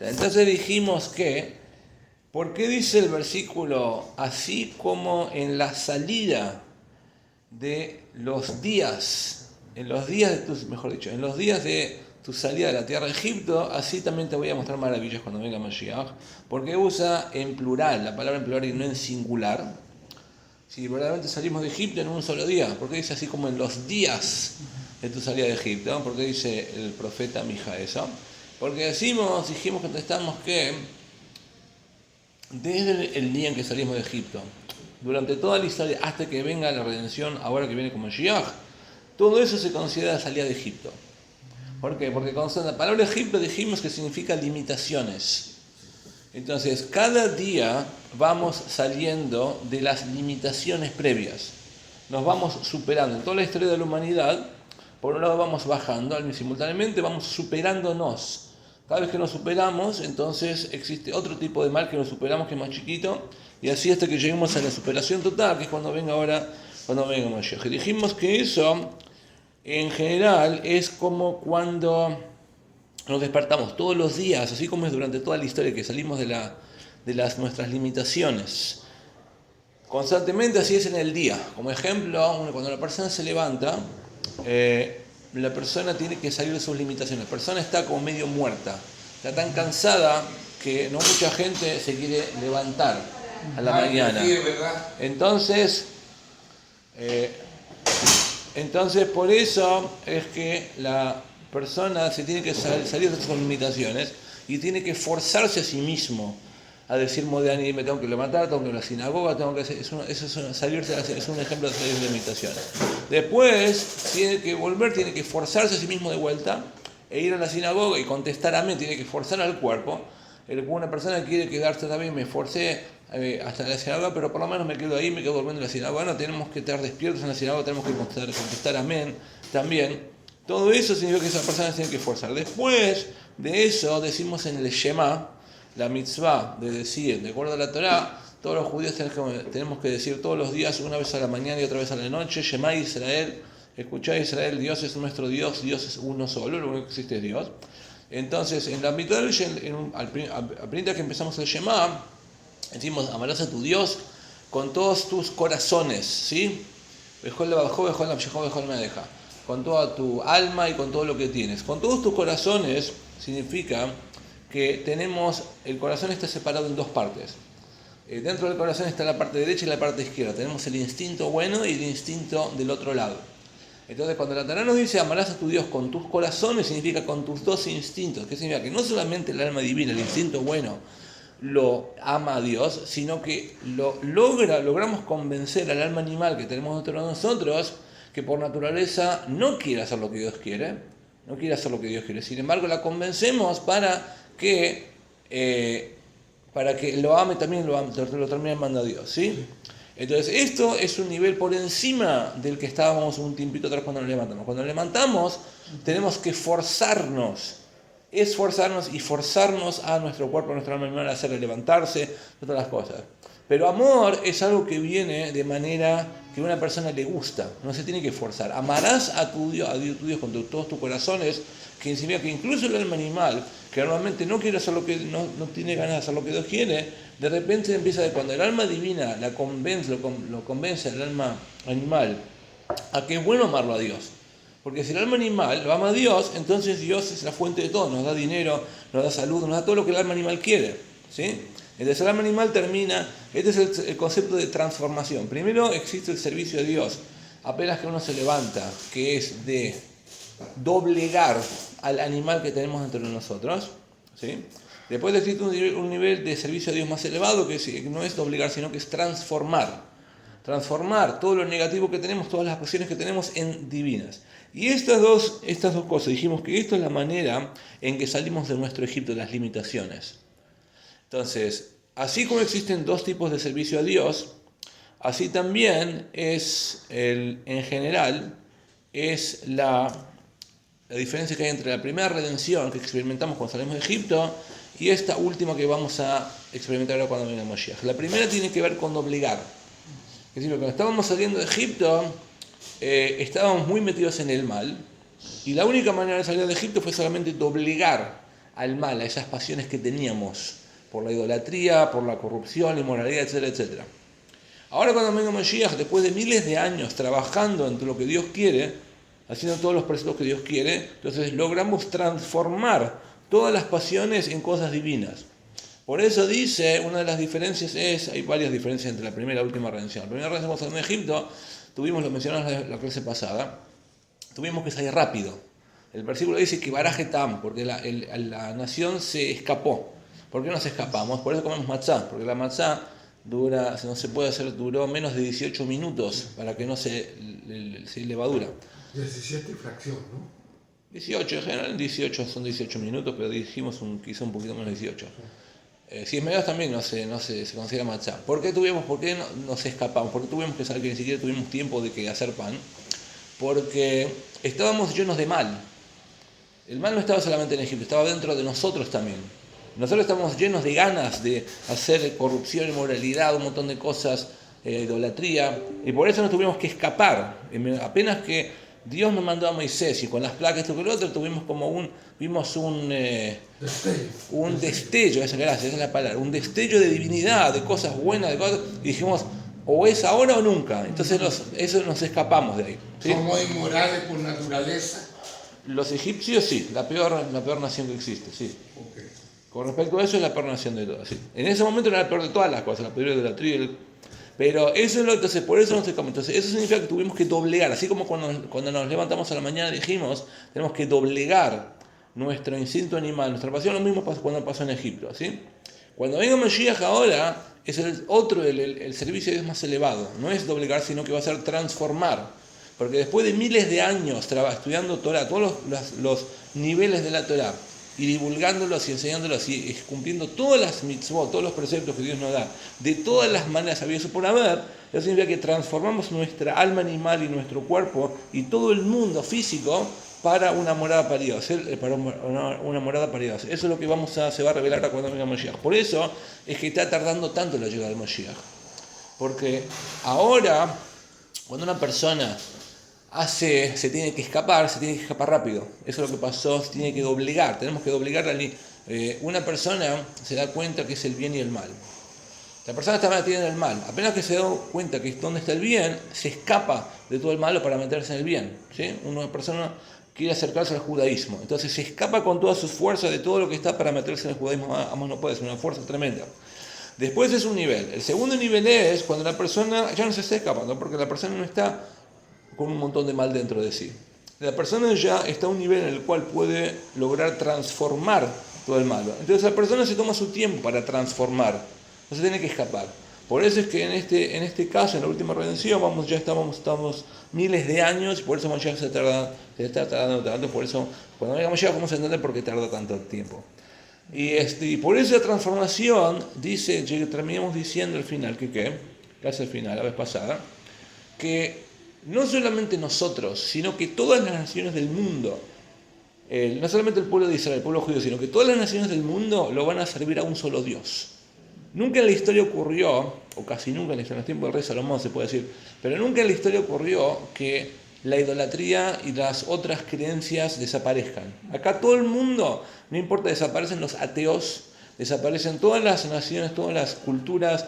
Entonces dijimos que, ¿por qué dice el versículo así como en la salida de los días, en los días de tus, mejor dicho, en los días de tu salida de la tierra de Egipto, así también te voy a mostrar maravillas cuando venga Mashiach? Porque usa en plural, la palabra en plural y no en singular. Si verdaderamente salimos de Egipto en un solo día, ¿por qué dice así como en los días de tu salida de Egipto? ¿Por qué dice el profeta Mija eso? Porque dijimos, contestamos que desde el día en que salimos de Egipto, durante toda la historia, hasta que venga la redención, ahora que viene como Mashiach, todo eso se considera salida de Egipto. ¿Por qué? Porque con la palabra Egipto dijimos que significa limitaciones. Entonces, cada día vamos saliendo de las limitaciones previas. Nos vamos superando. En toda la historia de la humanidad, por un lado vamos bajando, simultáneamente vamos superándonos. Cada vez que nos superamos, entonces existe otro tipo de mal que nos superamos, que es más chiquito, y así hasta que lleguemos a la superación total, que es cuando venga Mashiach. Y dijimos que eso, en general, es como cuando nos despertamos todos los días, así como es durante toda la historia que salimos de nuestras limitaciones. Constantemente así es en el día. Como ejemplo, cuando la persona se levanta, la persona tiene que salir de sus limitaciones. La persona está como medio muerta, está tan cansada que no mucha gente se quiere levantar a la mañana. Entonces por eso es que la persona se tiene que salir de sus limitaciones y tiene que forzarse a sí mismo a decir Modéani, me tengo que levantar, tengo que ir a la sinagoga, tengo que hacer, es un ejemplo de salir de limitaciones. Después tiene que volver, tiene que forzarse a sí mismo de vuelta e ir a la sinagoga y contestar amén, tiene que forzar al cuerpo. Una persona quiere quedarse también, me esforcé hasta la sinagoga, pero por lo menos me quedo ahí, me quedo durmiendo en la sinagoga. No, tenemos que estar despiertos en la sinagoga, tenemos que contestar amén también. Todo eso significa que esa persona tiene que esforzar. Después de eso decimos en el Shema, la mitzvah de decir, de acuerdo a la Torá, todos los judíos tenemos que decir todos los días, una vez a la mañana y otra vez a la noche, Shema Israel, escuchá Israel, Dios es nuestro Dios, Dios es uno solo, lo único que existe es Dios. Entonces, en la mitad al principio que empezamos el Shema, decimos, amarás a tu Dios con todos tus corazones, ¿sí? Con toda tu alma y con todo lo que tienes. Con todos tus corazones significa que el corazón está separado en dos partes. Dentro del corazón está la parte derecha y la parte izquierda. Tenemos el instinto bueno y el instinto del otro lado. Entonces, cuando la Torá nos dice amarás a tu Dios con tus corazones, significa con tus dos instintos. ¿Qué significa? Que no solamente el alma divina, el instinto bueno, lo ama a Dios, sino que logramos convencer al alma animal que tenemos dentro de nosotros que por naturaleza no quiere hacer lo que Dios quiere, Sin embargo, la convencemos para que lo ame también, lo termine amando a Dios, ¿sí? Entonces, esto es un nivel por encima del que estábamos un tiempito atrás cuando nos levantamos. Cuando nos levantamos, tenemos que esforzarnos y forzarnos a nuestro cuerpo, a nuestra alma animal, a hacerle levantarse, todas las cosas. Pero amor es algo que viene de manera que a una persona le gusta, no se tiene que forzar. Amarás a tu Dios con todos tus corazones, que significa que incluso el alma animal, que normalmente no quiere hacer no tiene ganas de hacer lo que Dios quiere, de repente empieza cuando el alma divina lo convence al alma animal a que es bueno amarlo a Dios. Porque si el alma animal lo ama a Dios, entonces Dios es la fuente de todo, nos da dinero, nos da salud, nos da todo lo que el alma animal quiere, ¿sí? Entonces el alma animal termina, este es el concepto de transformación. Primero existe el servicio a Dios, apenas que uno se levanta, que es de doblegar al animal que tenemos dentro de nosotros, ¿sí? Después existe un nivel de servicio a Dios más elevado, que no es doblegar, sino que es transformar todo lo negativo que tenemos, todas las acciones que tenemos en divinas. Y estas dos cosas, dijimos que esto es la manera en que salimos de nuestro Egipto, de las limitaciones. Entonces, así como existen dos tipos de servicio a Dios, así también en general, es la diferencia que hay entre la primera redención que experimentamos cuando salimos de Egipto y esta última que vamos a experimentar ahora cuando venga Mashiach. La primera tiene que ver con doblegar. Es decir, cuando estábamos saliendo de Egipto, estábamos muy metidos en el mal, y la única manera de salir de Egipto fue solamente doblegar al mal, a esas pasiones que teníamos por la idolatría, por la corrupción, la inmoralidad, etcétera, etcétera. Ahora cuando venga Mashiach, después de miles de años trabajando entre lo que Dios quiere, haciendo todos los preceptos que Dios quiere, entonces logramos transformar todas las pasiones en cosas divinas. Por eso dice, una de las diferencias hay varias diferencias entre la primera y la última redención. La primera redención en Egipto, lo mencionamos en la clase pasada, tuvimos que salir rápido. El versículo dice que baraje tam, porque la nación se escapó. ¿Por qué nos escapamos? Por eso comemos matzá, porque la matzá duró menos de 18 minutos para que no se levadura. 17 y fracción, ¿no? 18, en general 18 son 18 minutos, pero dijimos quizá un poquito menos de 18. Si es medio también se considera matzá. ¿Por qué nos escapamos? ¿Por qué tuvimos que saber que ni siquiera tuvimos tiempo de hacer pan? Porque estábamos llenos de mal. El mal no estaba solamente en Egipto, estaba dentro de nosotros también. Nosotros estamos llenos de ganas de hacer corrupción, inmoralidad, un montón de cosas, idolatría, y por eso nos tuvimos que escapar. Apenas que Dios nos mandó a Moisés y con las placas, esto que lo otro, vimos un destello, esa es la palabra, un destello de divinidad, de cosas buenas, y dijimos, o es ahora o nunca. Entonces eso nos escapamos de ahí. ¿Sí? ¿Somos inmorales por naturaleza? Los egipcios sí, la peor nación que existe, sí. Okay. Con respecto a eso es la peor nación de todas, sí. En ese momento era la peor de todas las cosas, la peor de la tribu. Pero eso es entonces por eso nos escapamos. Entonces eso significa que tuvimos que doblegar, así como cuando nos levantamos a la mañana dijimos, tenemos que doblegar nuestro instinto animal, nuestra pasión, lo mismo cuando pasó en Egipto, ¿sí? Cuando venga Mashiach ahora, es el servicio de Dios más elevado, no es doblegar, sino que va a ser transformar. Porque después de miles de años estudiando Torah, todos los niveles de la Torah, y divulgándolos y enseñándolos y cumpliendo todas las mitzvot, todos los preceptos que Dios nos da, de todas las maneras habidas por haber, eso significa que transformamos nuestra alma animal y nuestro cuerpo y todo el mundo físico para una morada para Dios, una morada para Dios. Eso es lo que se va a revelar a cuando venga Mashiach. Por eso es que está tardando tanto la llegada del Mashiach. Porque ahora, cuando una persona se tiene que escapar rápido. Eso es lo que pasó, se tiene que doblegar, tenemos que doblegar una persona se da cuenta que es el bien y el mal. La persona está metida en el mal, apenas que se da cuenta que es donde está el bien, se escapa de todo el malo para meterse en el bien, ¿sí? Una persona quiere acercarse al judaísmo, entonces se escapa con todas sus fuerzas de todo lo que está para meterse en el judaísmo, no puede, es una fuerza tremenda. Después es un nivel. El segundo nivel es cuando la persona ya no se está escapando, porque la persona no está con un montón de mal dentro de sí. La persona ya está a un nivel en el cual puede lograr transformar todo el malo. Entonces la persona se toma su tiempo para transformar, no se tiene que escapar. Por eso es que en este caso, en la última redención, ya estamos miles de años, y por eso Mashiach se está tardando tanto, por eso cuando venga Mashiach vamos a entender por qué tarda tanto tiempo. Y por esa transformación, terminamos diciendo al final, casi al final, la vez pasada, que no solamente nosotros, sino que todas las naciones del mundo, no solamente el pueblo de Israel, el pueblo judío, sino que todas las naciones del mundo lo van a servir a un solo Dios. Nunca en la historia ocurrió, o casi nunca en los tiempos del rey Salomón se puede decir, pero nunca en la historia ocurrió que la idolatría y las otras creencias desaparezcan. Acá todo el mundo, no importa, desaparecen los ateos, desaparecen todas las naciones, todas las culturas,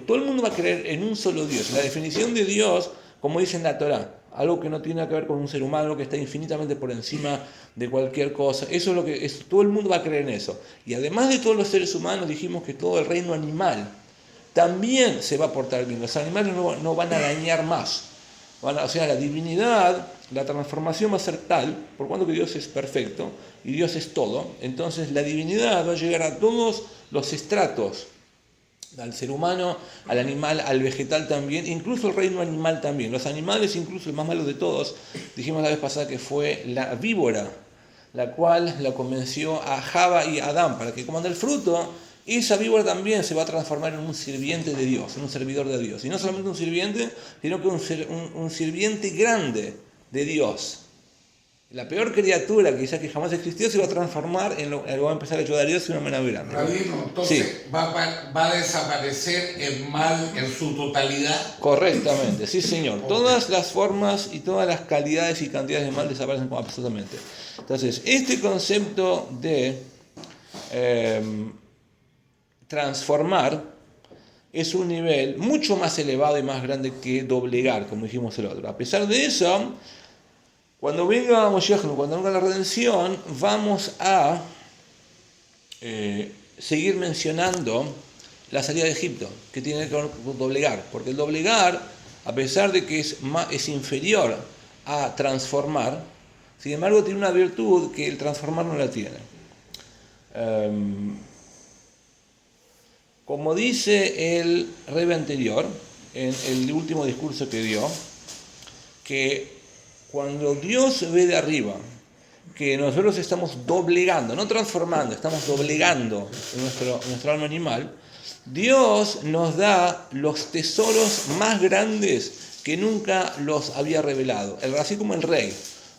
todo el mundo va a creer en un solo Dios. La definición de Dios, como dice en la Torá, algo que no tiene que ver con un ser humano, algo que está infinitamente por encima de cualquier cosa, eso es lo que todo el mundo va a creer en eso. Y además de todos los seres humanos, dijimos que todo el reino animal también se va a portar bien. Los animales no van a dañar más. O sea, la divinidad, la transformación va a ser tal, por cuanto que Dios es perfecto y Dios es todo, entonces la divinidad va a llegar a todos los estratos, al ser humano, al animal, al vegetal también, incluso el reino animal también. Los animales, incluso el más malo de todos, dijimos la vez pasada que fue la víbora, la cual la convenció a Java y a Adán para que coman del fruto. Y esa víbora también se va a transformar en un sirviente de Dios, en un servidor de Dios. Y no solamente un sirviente, sino que un sirviente grande de Dios. La peor criatura quizás que jamás existió se va a transformar va a empezar a ayudar a Dios de una manera grande. Rabino, entonces sí. va a desaparecer el mal en su totalidad. Correctamente, sí señor. Okay. Todas las formas y todas las calidades y cantidades de mal desaparecen absolutamente. Entonces, este concepto de transformar es un nivel mucho más elevado y más grande que doblegar, como dijimos el otro. A pesar de eso, cuando venga Moshiach, cuando venga la redención, vamos a seguir mencionando la salida de Egipto, que tiene que ver con doblegar, porque el doblegar, a pesar de que es inferior a transformar, sin embargo tiene una virtud que el transformar no la tiene. Como dice el Rebbe anterior, en el último discurso que dio, que cuando Dios ve de arriba que nosotros estamos doblegando, no transformando, estamos doblegando nuestro alma animal, Dios nos da los tesoros más grandes que nunca los había revelado. Así como el rey.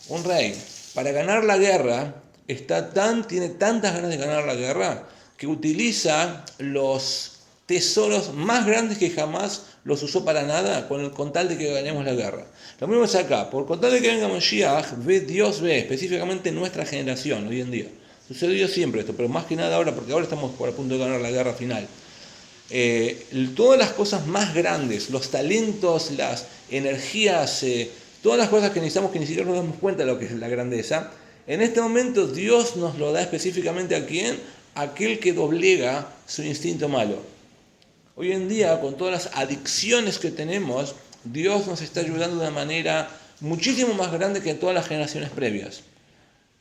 Un rey, para ganar la guerra, tiene tantas ganas de ganar la guerra que utiliza los tesoros más grandes que jamás los usó para nada con tal de que ganemos la guerra. Lo mismo es acá, por con tal de que venga Mashiach, Dios ve específicamente nuestra generación hoy en día. Sucedió siempre esto, pero más que nada ahora, porque ahora estamos por a punto de ganar la guerra final. Todas las cosas más grandes, los talentos, las energías, todas las cosas que necesitamos que ni siquiera nos damos cuenta de lo que es la grandeza, en este momento Dios nos lo da específicamente ¿a quién? Aquel que doblega su instinto malo. Hoy en día, con todas las adicciones que tenemos, Dios nos está ayudando de una manera muchísimo más grande que en todas las generaciones previas.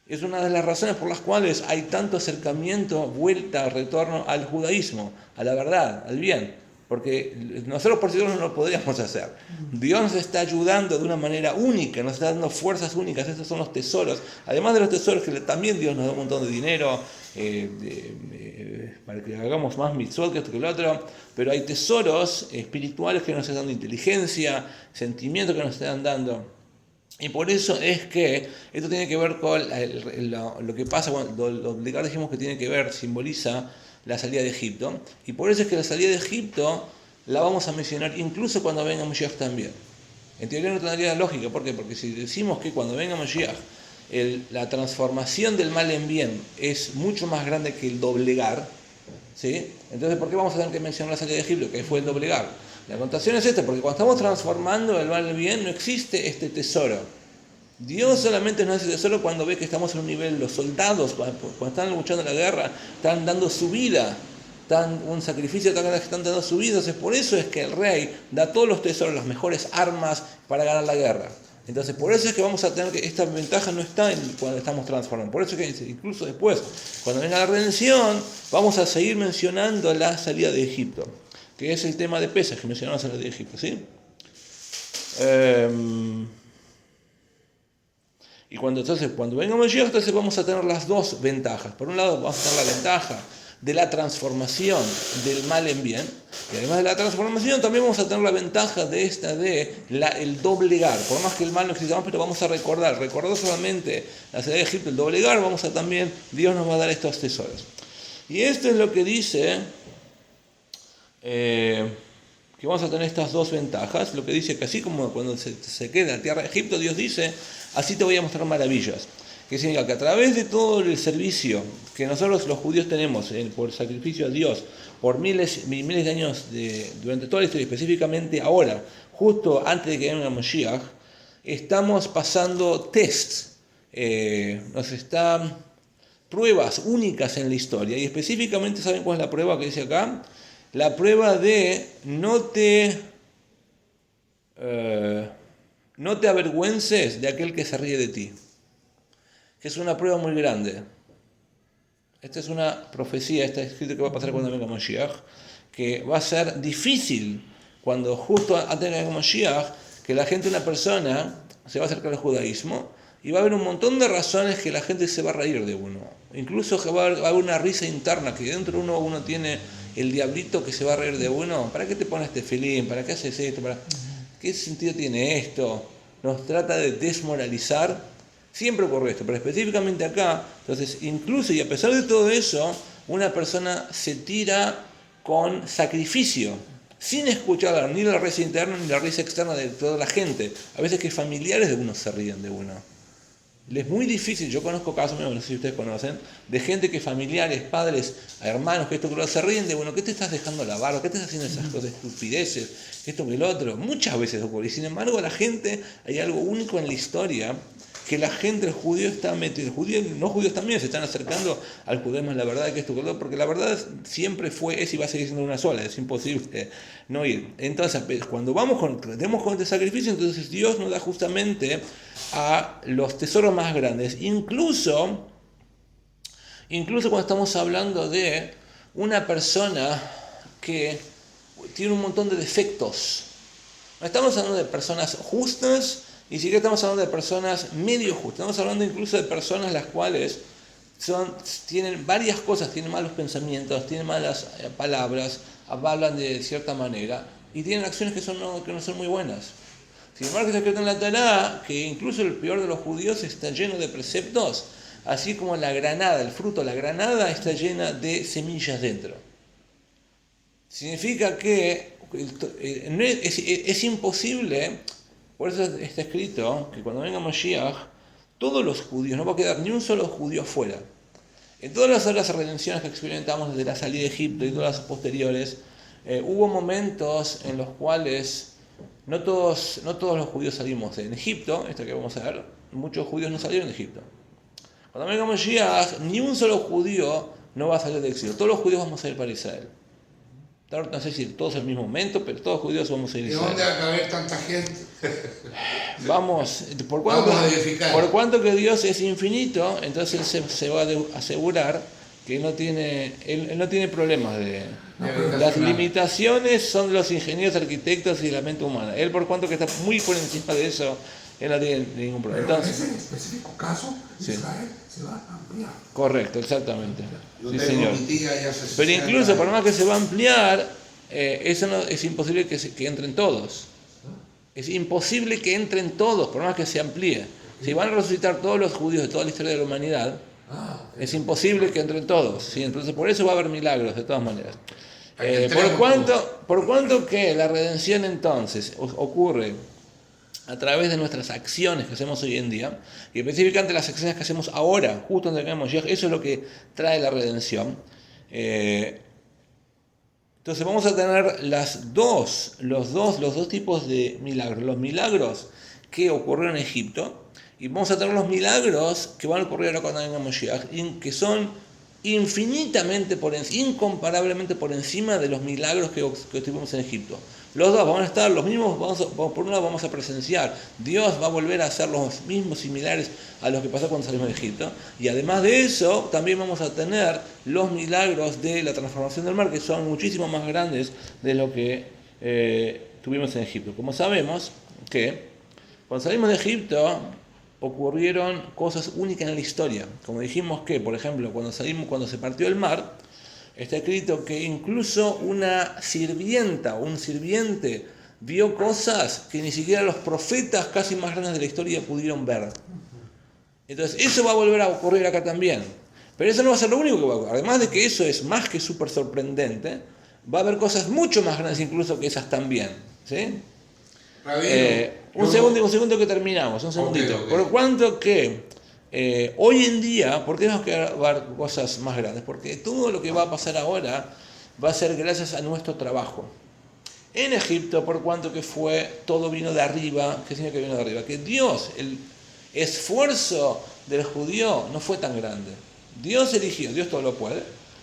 Es una de las razones por las cuales hay tanto acercamiento, vuelta, retorno al judaísmo, a la verdad, al bien. Porque nosotros por sí solos no lo podríamos hacer. Dios nos está ayudando de una manera única, nos está dando fuerzas únicas. Estos son los tesoros. Además de los tesoros que también Dios nos da un montón de dinero para que hagamos más mitzvot que esto que lo otro. Pero hay tesoros espirituales que nos están dando inteligencia, sentimientos que nos están dando. Y por eso es que esto tiene que ver con lo que pasa cuando lo obligar dijimos que tiene que ver, simboliza la salida de Egipto. Y por eso es que la salida de Egipto la vamos a mencionar incluso cuando venga Mashiach también. En teoría no tendría lógica. ¿Por qué? Porque si decimos que cuando venga Mashiach la transformación del mal en bien es mucho más grande que el doblegar, ¿sí? Entonces ¿por qué vamos a tener que mencionar la salida de Egipto, que fue el doblegar? La contación es esta, porque cuando estamos transformando el mal en bien no existe este tesoro. Dios solamente nos hace tesoro cuando ve que estamos en un nivel, los soldados, cuando están luchando la guerra, están dando su vida, un sacrificio tan grande que están dando su vida. Entonces por eso es que el rey da todos los tesoros, las mejores armas para ganar la guerra. Entonces por eso es que vamos a tener que esta ventaja no está cuando estamos transformando. Por eso es que incluso después, cuando venga la redención, vamos a seguir mencionando la salida de Egipto, que es el tema de Pesaj que mencionamos en la de Egipto, ¿sí? Y cuando venga Mashiach, entonces vamos a tener las dos ventajas. Por un lado vamos a tener la ventaja de la transformación del mal en bien, y además de la transformación también vamos a tener la ventaja de el doblegar. Por más que el mal no exista más, pero vamos a recordar solamente la salida de Egipto, el doblegar, Dios nos va a dar estos tesoros. Y esto es lo que dice que vamos a tener estas dos ventajas. Lo que dice que así como cuando se queda la tierra de Egipto, Dios dice, así te voy a mostrar maravillas. Que significa que a través de todo el servicio que nosotros los judíos tenemos por sacrificio a Dios, por miles y miles de años, durante toda la historia, específicamente ahora, justo antes de que venga Mashiach, estamos pasando tests, pruebas únicas en la historia. Y específicamente, ¿saben cuál es la prueba que dice acá? La prueba de no te avergüences de aquel que se ríe de ti. Que es una prueba muy grande. Esta es una profecía, está escrito que va a pasar cuando venga Mashiach, que va a ser difícil cuando justo antes de que venga Mashiach, que una persona se va a acercar al judaísmo y va a haber un montón de razones que la gente se va a reír de uno. Incluso que va a haber una risa interna, que dentro de uno tiene el diablito que se va a reír de uno. ¿Para qué te pones este filín? ¿Para qué haces esto? ¿Qué sentido tiene esto? Nos trata de desmoralizar. Siempre ocurre esto, pero específicamente acá, entonces incluso y a pesar de todo eso, una persona se tira con sacrificio, sin escuchar ni la risa interna ni la risa externa de toda la gente. A veces que familiares de uno se ríen de uno. Es muy difícil, yo conozco casos, no sé si ustedes conocen, de gente que familiares, padres, hermanos, que esto que lo se ríen de, bueno, ¿qué te estás dejando la barba? ¿Qué te estás haciendo esas cosas, estupideces? Esto que el otro. Muchas veces ocurre. Y sin embargo, la gente, hay algo único en la historia, que la gente, el judío está metido, el judío, no judíos también se están acercando al judaísmo, la verdad que esto que lo otro, porque la verdad siempre fue, es y va a seguir siendo una sola, es imposible no ir. Entonces, cuando tenemos con este sacrificio, entonces Dios nos da justamente a los tesoros más grandes, incluso cuando estamos hablando de una persona que tiene un montón de defectos. No estamos hablando de personas justas, ni siquiera estamos hablando de personas medio justas, estamos hablando incluso de personas las cuales tienen varias cosas, tienen malos pensamientos, tienen malas palabras, hablan de cierta manera y tienen acciones que no son muy buenas. Sin embargo, está escrito en la Torá que incluso el peor de los judíos está lleno de preceptos, así como la granada, el fruto, la granada está llena de semillas dentro. Significa que es imposible. Por eso está escrito que cuando venga Mashiach, todos los judíos, no va a quedar ni un solo judío afuera. En todas las otras redenciones que experimentamos desde la salida de Egipto y todas las posteriores, hubo momentos en los cuales no todos los judíos salimos en Egipto, esto que vamos a ver, muchos judíos no salieron de Egipto. Cuando venga Mashiach, ni un solo judío no va a salir del exilio, todos los judíos vamos a ir para Israel. No sé si todos en el mismo momento, pero todos los judíos vamos a ir a Israel. ¿De dónde va a caber tanta gente? Vamos a cuanto que Dios es infinito, entonces Él se va a asegurar que Él no tiene problemas las limitaciones son los ingenieros, arquitectos y la mente humana. Él, por cuanto que está muy por encima de eso, Él no tiene ningún problema. Entonces, en ese específico caso, sí. Israel se va a ampliar. Correcto, exactamente. Yo Sí, tengo señor. mi tía ya hace Pero 60 incluso, por años. más que se va a ampliar, eso no, es imposible que entren todos. Es imposible que entren todos, por más que se amplíe. Si van a resucitar todos los judíos de toda la historia de la humanidad, es imposible que entren todos. ¿Sí? Entonces, por eso va a haber milagros, de todas maneras. Por cuanto que la redención entonces ocurre a través de nuestras acciones que hacemos hoy en día, y específicamente las acciones que hacemos ahora, justo donde acabamos, eso es lo que trae la redención. Entonces vamos a tener los dos tipos de milagros. Los milagros que ocurrieron en Egipto, y vamos a tener los milagros que van a ocurrir ahora cuando venga Mashiach, que son infinitamente incomparablemente por encima de los milagros que tuvimos en Egipto. Los dos van a estar los mismos, por un lado vamos a presenciar, Dios va a volver a hacer los mismos similares a los que pasó cuando salimos de Egipto, y además de eso también vamos a tener los milagros de la transformación del mar, que son muchísimo más grandes de lo que tuvimos en Egipto. Como sabemos que cuando salimos de Egipto ocurrieron cosas únicas en la historia. Como dijimos que, por ejemplo, cuando se partió el mar, está escrito que incluso una sirvienta o un sirviente vio cosas que ni siquiera los profetas casi más grandes de la historia pudieron ver. Entonces, eso va a volver a ocurrir acá también. Pero eso no va a ser lo único que va a ocurrir. Además de que eso es más que súper sorprendente, va a haber cosas mucho más grandes incluso que esas también. ¿Sí? Un segundo que terminamos, un segundito. Okay. Por cuanto que hoy en día, ¿por qué tenemos que ver cosas más grandes? Porque todo lo que va a pasar ahora va a ser gracias a nuestro trabajo. En Egipto, por cuanto que todo vino de arriba. ¿Qué significa que vino de arriba? Que Dios, el esfuerzo del judío no fue tan grande. Dios eligió, Dios todo lo puede.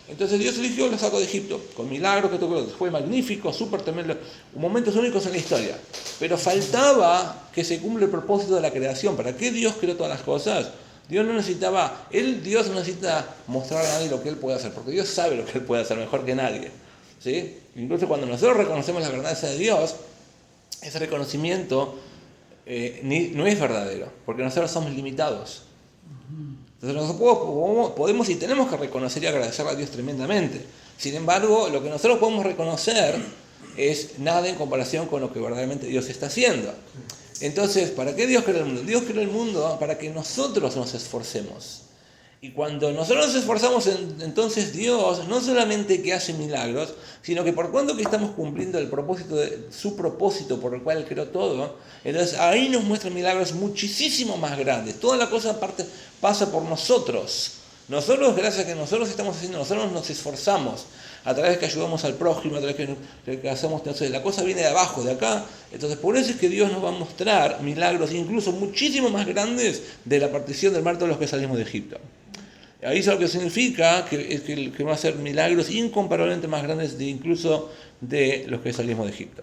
Entonces Dios eligió, lo sacó de Egipto, con milagros, fue magnífico, súper tremendo, momentos únicos en la historia. Pero faltaba que se cumpla el propósito de la creación. ¿Para qué Dios creó todas las cosas? Dios no necesita mostrar a nadie lo que Él puede hacer, porque Dios sabe lo que Él puede hacer mejor que nadie. ¿Sí? Incluso cuando nosotros reconocemos la grandeza de Dios, ese reconocimiento no es verdadero, porque nosotros somos limitados. Entonces nosotros podemos y tenemos que reconocer y agradecerle a Dios tremendamente. Sin embargo, lo que nosotros podemos reconocer es nada en comparación con lo que verdaderamente Dios está haciendo. Entonces, ¿para qué Dios creó el mundo? Dios creó el mundo para que nosotros nos esforcemos Y cuando nosotros nos esforzamos, entonces Dios no solamente que hace milagros, sino que por cuanto que estamos cumpliendo su propósito por el cual creó todo, entonces ahí nos muestra milagros muchísimo más grandes. Toda la cosa aparte pasa por nosotros. Nosotros, gracias a que nosotros estamos haciendo, nosotros nos esforzamos a través de que ayudamos al prójimo, a través de que hacemos, entonces la cosa viene de abajo, de acá. Entonces por eso es que Dios nos va a mostrar milagros incluso muchísimo más grandes de la partición del mar de los que salimos de Egipto. Ahí es lo que significa que va a ser milagros incomparablemente más grandes incluso de los que salimos de Egipto.